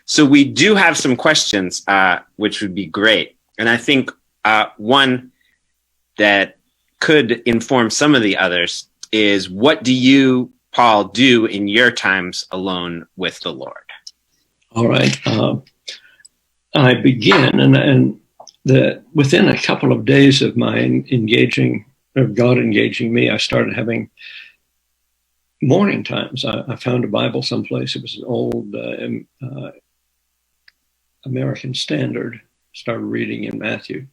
So we do have some questions, which would be great. And I think one that could inform some of the others is, what do you, Paul, do in your times alone with the Lord? All right. I begin, and within a couple of days of my of God engaging me, I started having morning times. I found a Bible someplace. It was an old American Standard. Started reading in Matthew.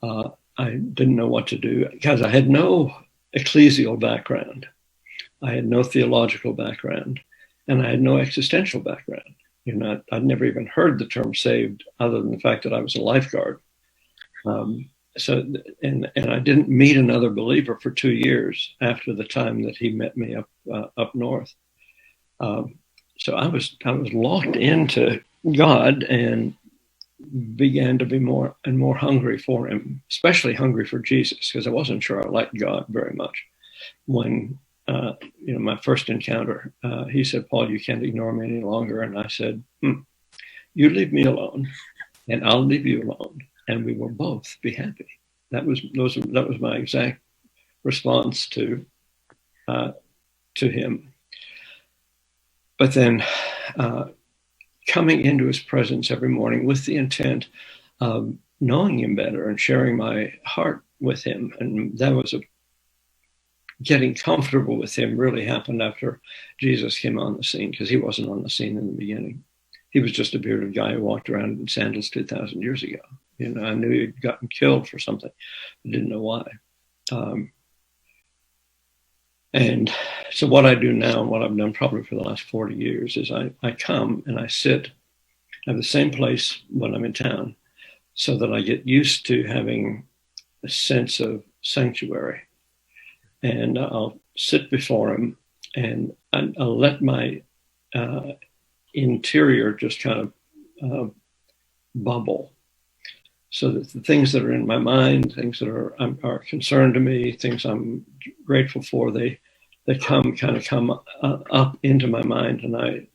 I didn't know what to do because I had no ecclesial background. I had no theological background, and I had no existential background. I'd never even heard the term saved, other than the fact that I was a lifeguard. And I didn't meet another believer for 2 years after the time that he met me up north. So I was locked into God and began to be more and more hungry for him, especially hungry for Jesus, because I wasn't sure I liked God very much. When my first encounter, he said, "Paul, you can't ignore me any longer." And I said, "You leave me alone, and I'll leave you alone, and we will both be happy." That was my exact response to him. But then coming into his presence every morning with the intent of knowing him better and sharing my heart with him, and that was getting comfortable with him really happened after Jesus came on the scene, because he wasn't on the scene in the beginning. He was just a bearded guy who walked around in sandals 2,000 years ago. I knew he'd gotten killed for something. I didn't know why. And so what I do now, and what I've done probably for the last 40 years, is I come and I sit at the same place when I'm in town, so that I get used to having a sense of sanctuary. And I'll sit before him, and I'll let my interior just kind of bubble, so that the things that are in my mind, things that are concerned to me, things I'm grateful for, they come up into my mind, and I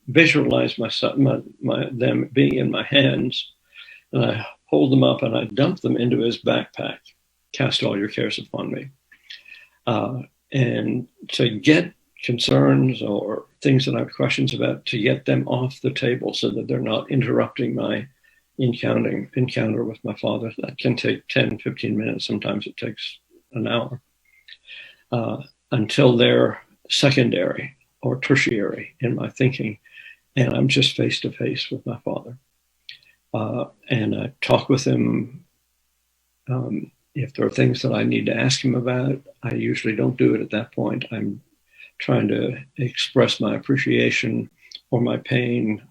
visualize them being in my hands, and I hold them up and I dump them into his backpack. Cast all your cares upon me. And to get concerns or things that I have questions about, to get them off the table so that they're not interrupting my encounter with my Father. That can take 10, 15 minutes. Sometimes it takes an hour, until they're secondary or tertiary in my thinking. And I'm just face to face with my Father. And I talk with him. If there are things that I need to ask him about, I usually don't do it at that point. I'm trying to express my appreciation or my pain,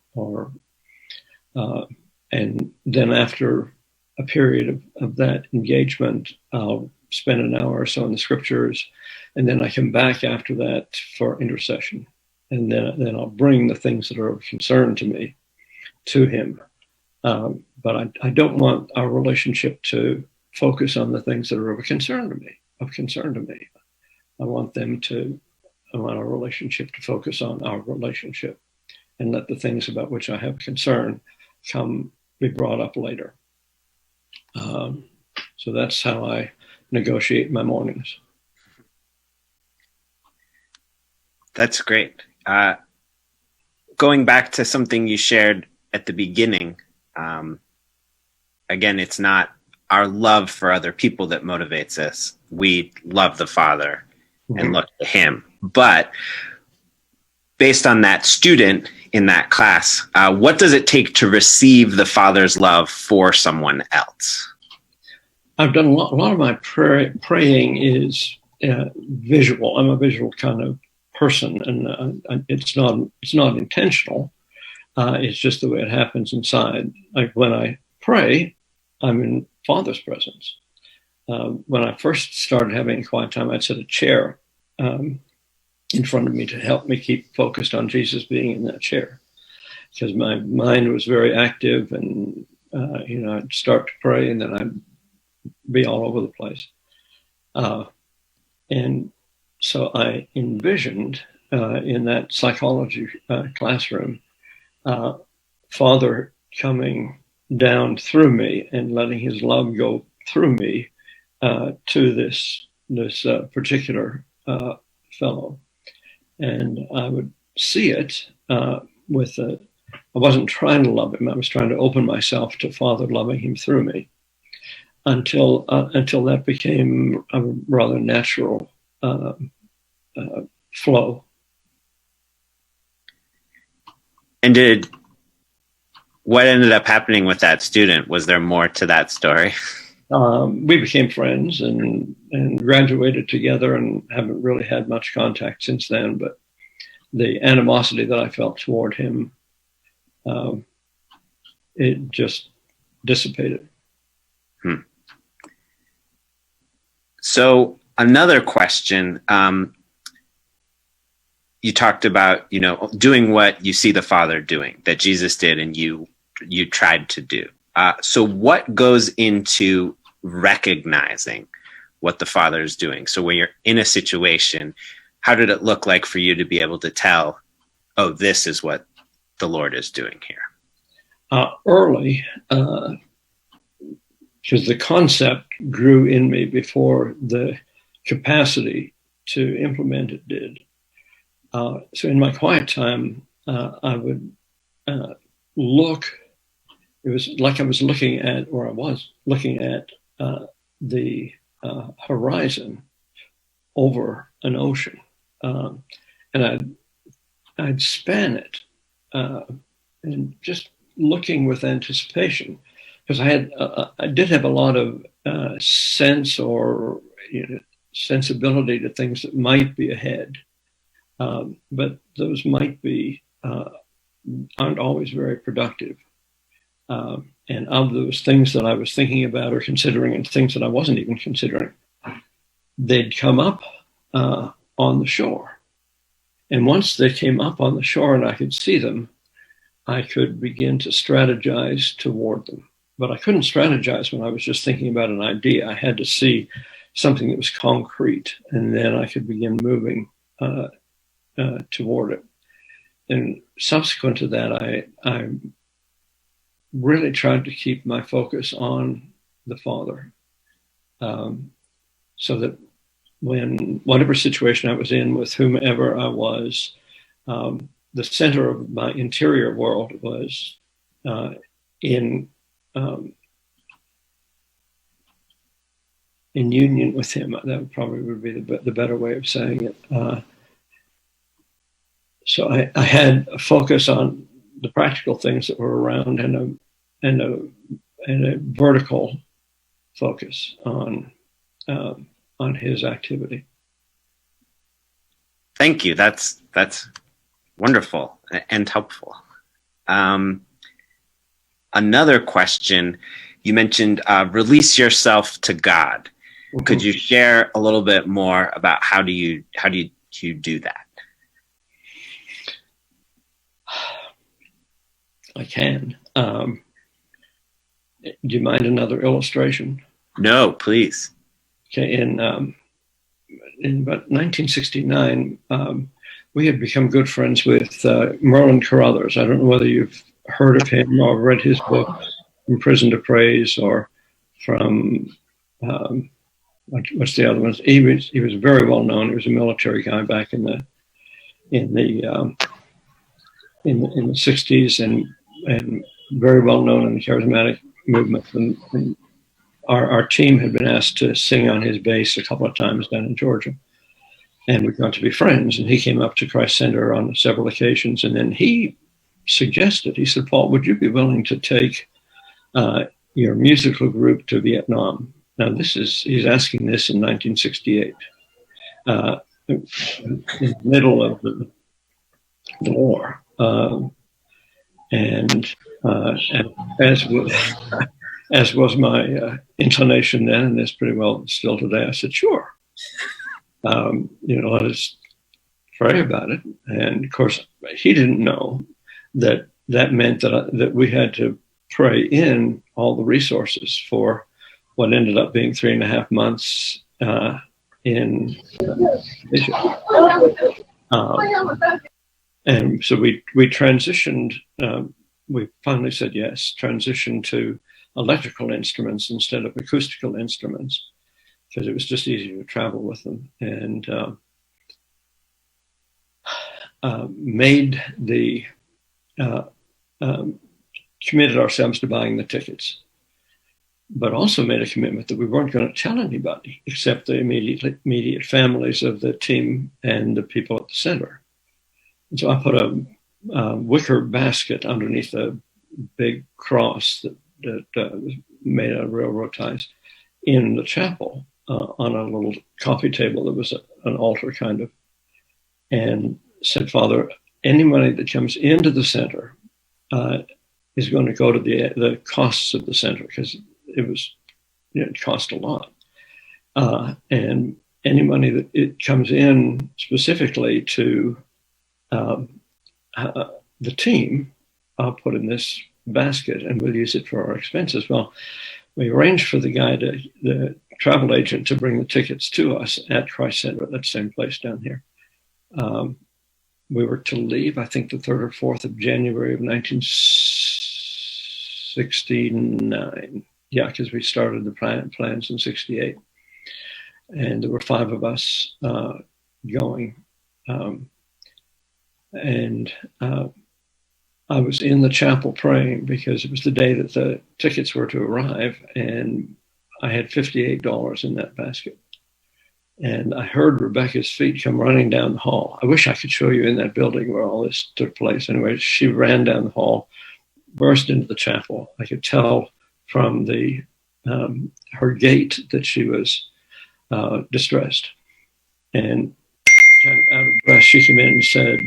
and then after a period of that engagement, I'll spend an hour or so in the scriptures, and then I come back after that for intercession. And then I'll bring the things that are of concern to me to him. But I don't want our relationship to focus on the things that are of concern to me. I want our relationship to focus on our relationship, and let the things about which I have concern be brought up later. So that's how I negotiate my mornings. That's great. Going back to something you shared at the beginning, again, it's not our love for other people that motivates us. We love the Father and look to him. But based on that student in that class, what does it take to receive the Father's love for someone else? I've done a lot of my praying is visual. I'm a visual kind of person, and it's not intentional. It's just the way it happens inside. Like when I pray, I'm in Father's presence. When I first started having quiet time, I'd set a chair in front of me to help me keep focused on Jesus being in that chair, because my mind was very active, and I'd start to pray and then I'd be all over the place. And so I envisioned in that psychology classroom Father coming down through me and letting his love go through me to this particular fellow. And I would see it with I wasn't trying to love him. I was trying to open myself to Father loving him through me until that became a rather natural flow. And what ended up happening with that student? Was there more to that story? We became friends and graduated together and haven't really had much contact since then. But the animosity that I felt toward him, it just dissipated. So another question, you talked about, doing what you see the Father doing, that Jesus did and you tried to do. So what goes into recognizing what the Father is doing? So when you're in a situation, how did it look like for you to be able to tell, oh, this is what the Lord is doing here? Early, because the concept grew in me before the capacity to implement it did. So in my quiet time, I would look. It was like I was looking at, or I was looking at the horizon over an ocean, and I'd span it, and just looking with anticipation, because I did have a lot of sense or sensibility to things that might be ahead, but those might be aren't always very productive. And of those things that I was thinking about or considering and things that I wasn't even considering, they'd come up on the shore. And once they came up on the shore and I could see them, I could begin to strategize toward them. But I couldn't strategize when I was just thinking about an idea. I had to see something that was concrete, and then I could begin moving toward it. And subsequent to that, I really tried to keep my focus on the Father, so that when whatever situation I was in with whomever I was, the center of my interior world was in union with him. That probably would be the better way of saying it. So I had a focus on the practical things that were around, and a vertical focus on his activity. Thank you. That's wonderful and helpful. Another question, you mentioned release yourself to God. Mm-hmm. Could you share a little bit more about how do you do that? I can. Do you mind another illustration? No, please. Okay, in about 1969, we had become good friends with Merlin Carruthers. I don't know whether you've heard of him or read his book, From Prison to Praise, or from what's the other ones? He was very well known. He was a military guy back in the 60s, and very well known in the charismatic movement. And our team had been asked to sing on his bass a couple of times down in Georgia, and we got to be friends. And he came up to Christ Center on several occasions, and then he suggested, he said, "Paul, would you be willing to take your musical group to Vietnam?" Now he's asking this in 1968, in the middle of the war. And as was my inclination then, and is pretty well still today, I said, "Sure, let us pray about it." And of course, he didn't know that meant that we had to pray in all the resources for what ended up being 3.5 months in Asia. And so we transitioned, we finally said yes, transitioned to electrical instruments instead of acoustical instruments, because it was just easier to travel with them. And committed ourselves to buying the tickets, but also made a commitment that we weren't going to tell anybody except the immediate families of the team and the people at the center. And so I put a wicker basket underneath a big cross that was made out of railroad ties in the chapel on a little coffee table that was an altar kind of, and said, Father, any money that comes into the center is going to go to the costs of the center, because it cost a lot. And any money that it comes in specifically to the team, I'll put in this basket and we'll use it for our expenses. Well, we arranged for the travel agent to bring the tickets to us at Christ Center, that same place down here. We were to leave, I think, the 3rd or 4th of January of 1969. Yeah, because we started the plans in 68. And there were 5 of us going. I was in the chapel praying because it was the day that the tickets were to arrive, and I had $58 in that basket. And I heard Rebecca's feet come running down the hall. I wish I could show you in that building where all this took place. Anyway, she ran down the hall, burst into the chapel. I could tell from her gait that she was distressed. And kind of out of breath, she came in and said,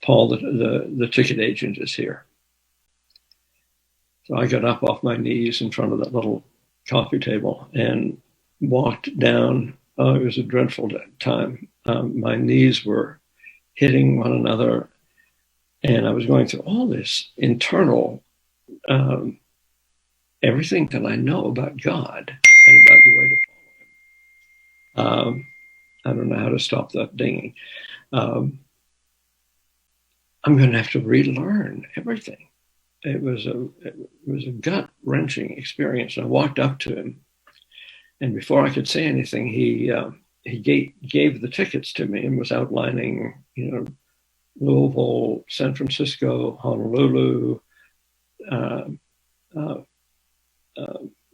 Paul, the ticket agent is here. So I got up off my knees in front of that little coffee table and walked down. Oh, it was a dreadful time. My knees were hitting one another, and I was going through all this internal, everything that I know about God and about the way to follow Him. I don't know how to stop that dinging. I'm going to have to relearn everything. It was a gut-wrenching experience. I walked up to him, and before I could say anything, he gave the tickets to me and was outlining, Louisville, San Francisco, Honolulu,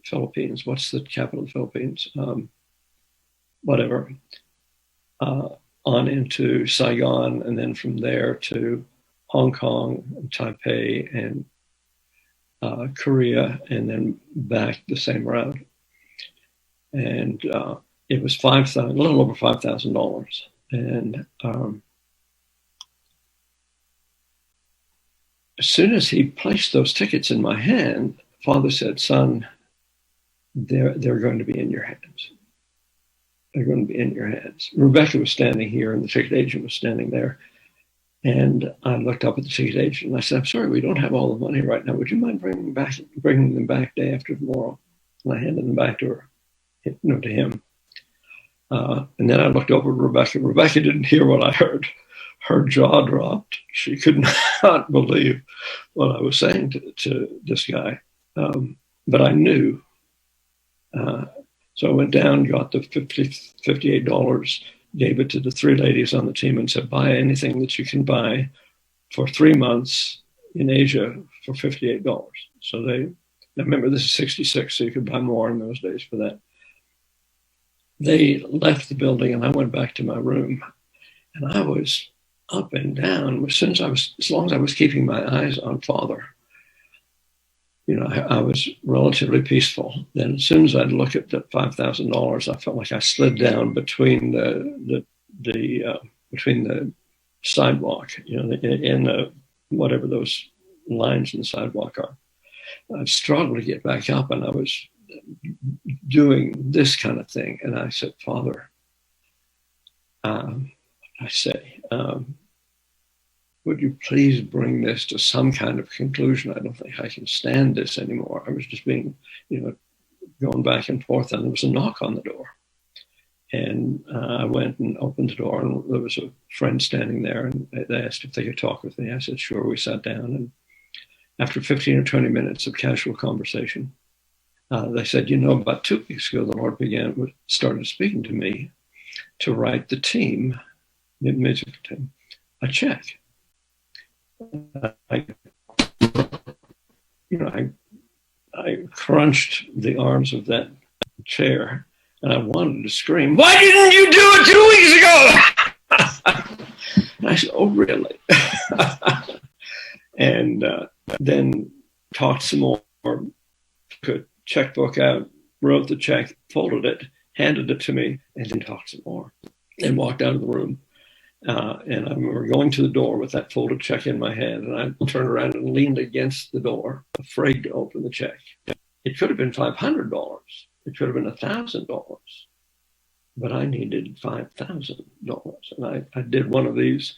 Philippines. What's the capital of the Philippines? Whatever. On into Saigon, and then from there to Hong Kong, and Taipei, and Korea, and then back the same route. And it was a little over $5,000. And as soon as he placed those tickets in my hand, Father said, "Son, they're going to be in your hands. They're going to be in your hands." Rebecca was standing here, and the ticket agent was standing there. And I looked up at the ticket agent, and I said, "I'm sorry, we don't have all the money right now. Would you mind bringing them back day after tomorrow?" And I handed them back to her, to him. And then I looked over at Rebecca. Rebecca didn't hear what I heard. Her jaw dropped. She could not believe what I was saying to this guy. But I knew. So I went down, got the $58, gave it to the 3 ladies on the team and said, buy anything that you can buy for 3 months in Asia for $58. So remember, this is 66, so you could buy more in those days for that. They left the building, and I went back to my room, and I was up and down as long as I was keeping my eyes on Father. I was relatively peaceful. Then as soon as I'd look at the $5,000, I felt like I slid down between the sidewalk, in whatever those lines in the sidewalk are. I struggled to get back up, and I was doing this kind of thing. And I said, Father, would you please bring this to some kind of conclusion? I don't think I can stand this anymore. I was just being, going back and forth, and there was a knock on the door. And I went and opened the door, and there was a friend standing there, and they asked if they could talk with me. I said, sure. We sat down, and after 15 or 20 minutes of casual conversation, they said, about 2 weeks ago, the Lord started speaking to me to write the team, the music team, a check. I crunched the arms of that chair, and I wanted to scream, "Why didn't you do it 2 weeks ago?" And I said, "Oh, really?" And then talked some more, took a checkbook out, wrote the check, folded it, handed it to me, and then talked some more, and walked out of the room. And I remember going to the door with that folded check in my hand, and I turned around and leaned against the door, afraid to open the check. It could have been $500. It could have been $1,000, but I needed $5,000. And I did one of these,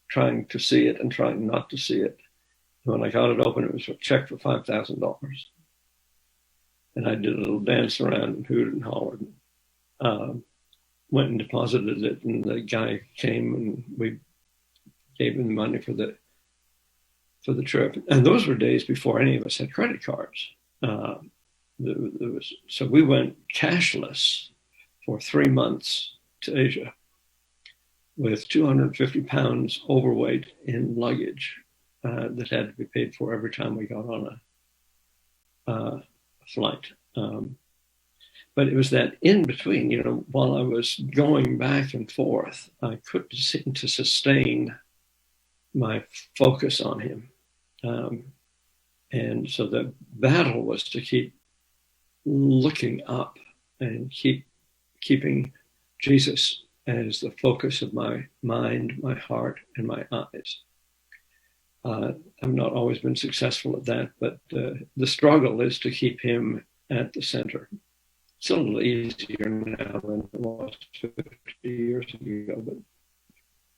trying to see it and trying not to see it. When I got it open, it was a check for $5,000. And I did a little dance around and hooted and hollered. Went and deposited it, and the guy came, and we gave him the money for the trip. And those were days before any of us had credit cards. So we went cashless for 3 months to Asia with 250 pounds overweight in luggage that had to be paid for every time we got on a flight. But it was that in between, while I was going back and forth, I couldn't seem to sustain my focus on him. And so the battle was to keep looking up and keeping Jesus as the focus of my mind, my heart, and my eyes. I've not always been successful at that, but the struggle is to keep him at the center. It's a little easier now than it was 50 years ago. But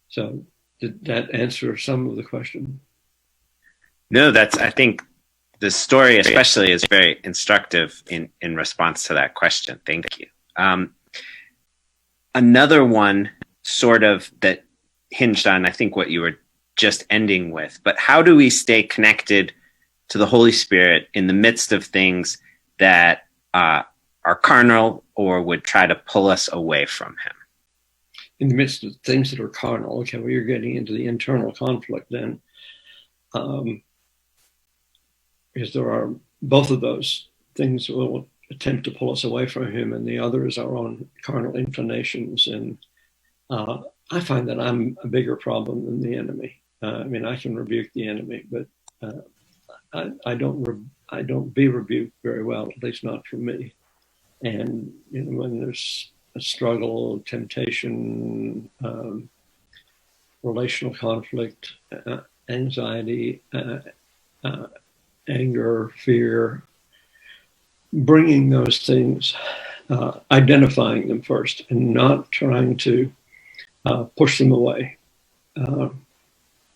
so did that answer some of the question? No, I think the story especially is very instructive in response to that question. Thank you. Another one sort of that hinged on, I think, what you were just ending with, but how do we stay connected to the Holy Spirit in the midst of things that are carnal or would try to pull us away from him? In the midst of things that are carnal, okay, well, you're getting into the internal conflict then. Because there are both of those things will attempt to pull us away from him, and the other is our own carnal inclinations. And I find that I'm a bigger problem than the enemy. I can rebuke the enemy, but I don't be rebuked very well, at least not from me. And when there's a struggle, temptation, relational conflict, anxiety, anger, fear, bringing those things, identifying them first, and not trying to push them away.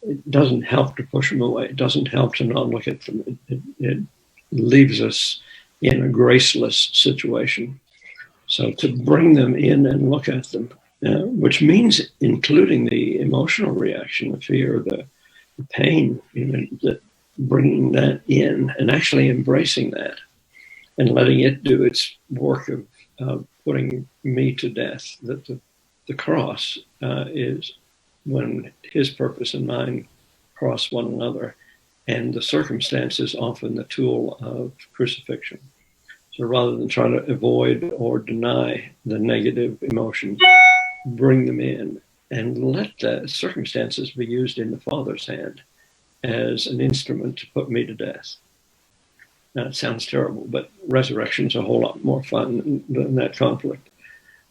It doesn't help to push them away. It doesn't help to not look at them. It leaves us in a graceless situation. So to bring them in and look at them, which means including the emotional reaction, the fear, the pain, bringing that in and actually embracing that and letting it do its work of putting me to death. That the cross is when his purpose and mine cross one another, and the circumstance is often the tool of crucifixion. So rather than trying to avoid or deny the negative emotions, bring them in and let the circumstances be used in the Father's hand as an instrument to put me to death. Now, it sounds terrible, but resurrection's a whole lot more fun than that conflict.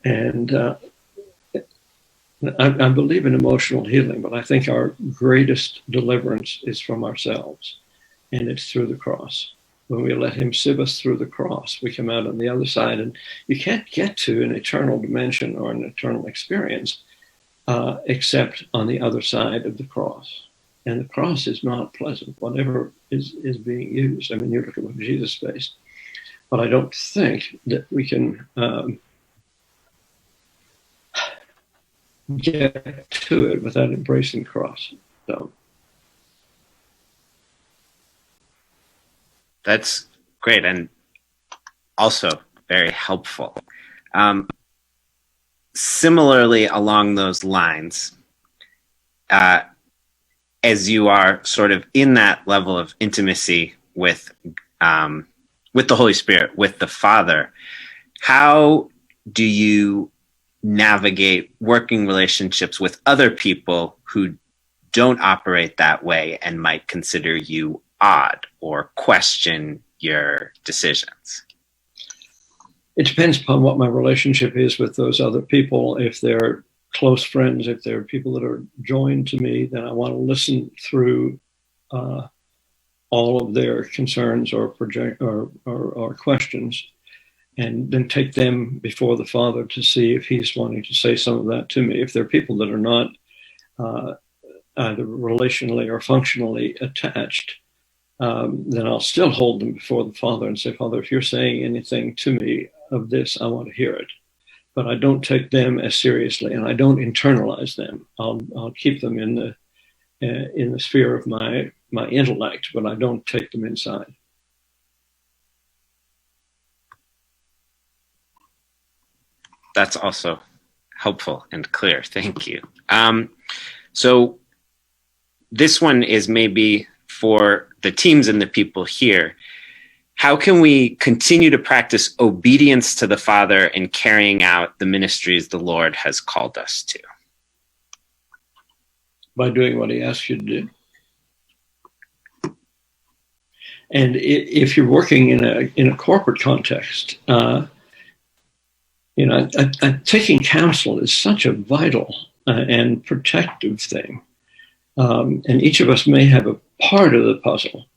And I believe in emotional healing, but I think our greatest deliverance is from ourselves, and it's through the cross. When we let him sieve us through the cross, we come out on the other side, and you can't get to an eternal dimension or an eternal experience except on the other side of the cross. And the cross is not pleasant, whatever is being used. You look at what Jesus faced. But I don't think that we can get to it without embracing the cross. So that's great and also very helpful. Similarly, along those lines, as you are sort of in that level of intimacy with the Holy Spirit, with the Father, how do you navigate working relationships with other people who don't operate that way and might consider you odd or question your decisions? it depends upon what my relationship is with those other people. If they're close friends, if they're people that are joined to me, then I want to listen through all of their concerns or questions, and then take them before the Father to see if he's wanting to say some of that to me. If they're people that are not either relationally or functionally attached, then I'll still hold them before the Father and say, Father, if you're saying anything to me of this, I want to hear it. But I don't take them as seriously, and I don't internalize them. I'll keep them in the sphere of my intellect, but I don't take them inside. That's also helpful and clear. Thank you. So this one is maybe for the teams and the people here. How can we continue to practice obedience to the Father in carrying out the ministries the Lord has called us to? By doing what he asks you to do. And if you're working in a corporate context, taking counsel is such a vital and protective thing. And each of us may have a part of the puzzle.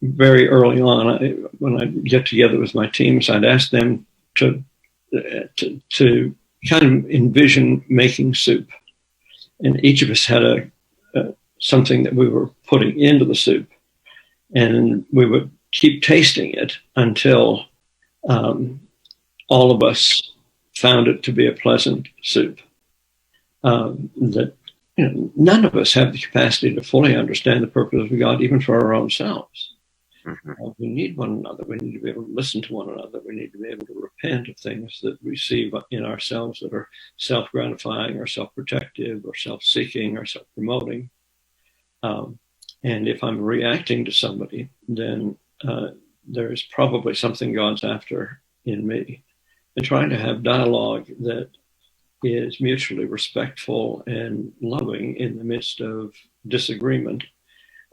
Very early on, when I get together with my teams, I'd ask them to kind of envision making soup. And each of us had something that we were putting into the soup. And we would keep tasting it until all of us found it to be a pleasant soup. That none of us have the capacity to fully understand the purpose of God, even for our own selves. Mm-hmm. We need one another. We need to be able to listen to one another. We need to be able to repent of things that we see in ourselves that are self-gratifying or self-protective or self-seeking or self-promoting. And if I'm reacting to somebody, then there's probably something God's after in me. And trying to have dialogue that is mutually respectful and loving in the midst of disagreement.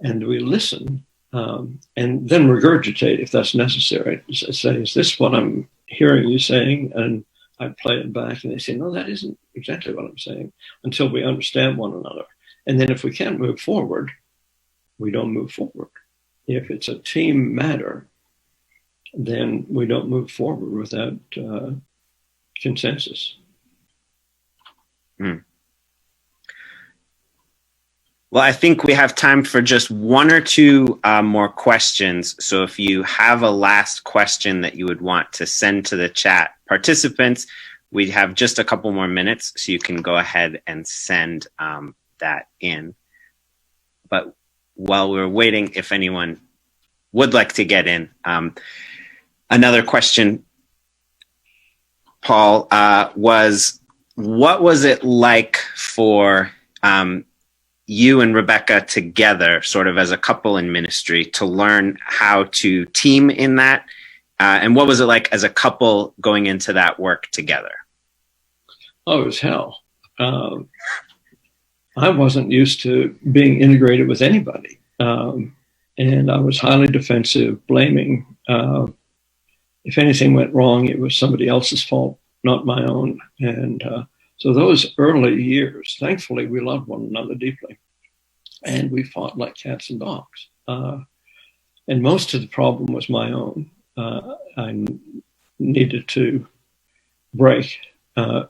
And we listen and then regurgitate if that's necessary. Say, is this what I'm hearing you saying? And I play it back and they say, no, that isn't exactly what I'm saying, until we understand one another. And then if we can't move forward, we don't move forward. If it's a team matter, then we don't move forward without consensus. Mm. Well, I think we have time for just one or two more questions. So if you have a last question that you would want to send to the chat participants, we have just a couple more minutes, so you can go ahead and send that in. But while we're waiting, if anyone would like to get in, another question, Paul, was what was it like for you and Rebecca together, sort of as a couple in ministry, to learn how to team in that? And what was it like as a couple going into that work together? Oh, it was hell. I wasn't used to being integrated with anybody. And I was highly defensive, blaming. If anything went wrong, it was somebody else's fault, not my own. And so those early years, thankfully, we loved one another deeply. And we fought like cats and dogs. And most of the problem was my own. I needed to break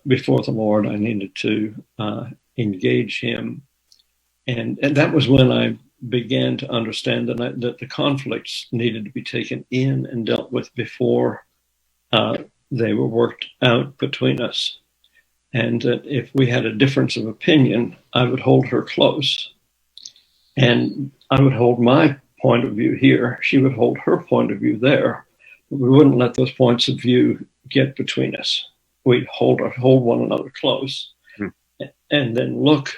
before the Lord. I needed to engage him. And that was when I began to understand that the conflicts needed to be taken in and dealt with before they were worked out between us. and that if we had a difference of opinion, I would hold her close. And I would hold my point of view here. She would hold her point of view there. But we wouldn't let those points of view get between us. We'd hold one another close, and then look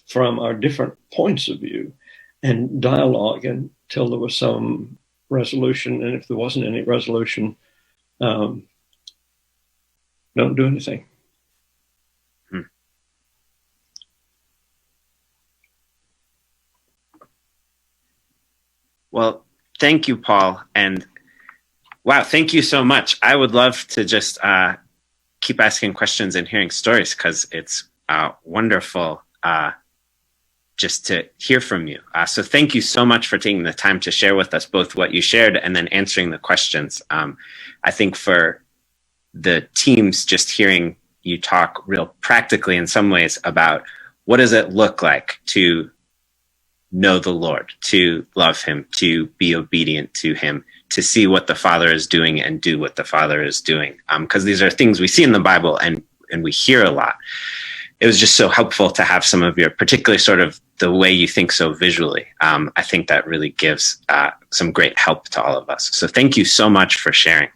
from our different points of view and dialogue until there was some resolution. And if there wasn't any resolution, don't do anything. Well, thank you, Paul. And wow, thank you so much. I would love to just keep asking questions and hearing stories, because it's wonderful just to hear from you. So thank you so much for taking the time to share with us both what you shared and then answering the questions. I think for the teams, just hearing you talk real practically in some ways about what does it look like to know the Lord, to love him, to be obedient to him, to see what the Father is doing and do what the Father is doing. Because these are things we see in the Bible and we hear a lot. It was just so helpful to have some of your, particularly sort of the way you think so visually. I think that really gives some great help to all of us. So thank you so much for sharing.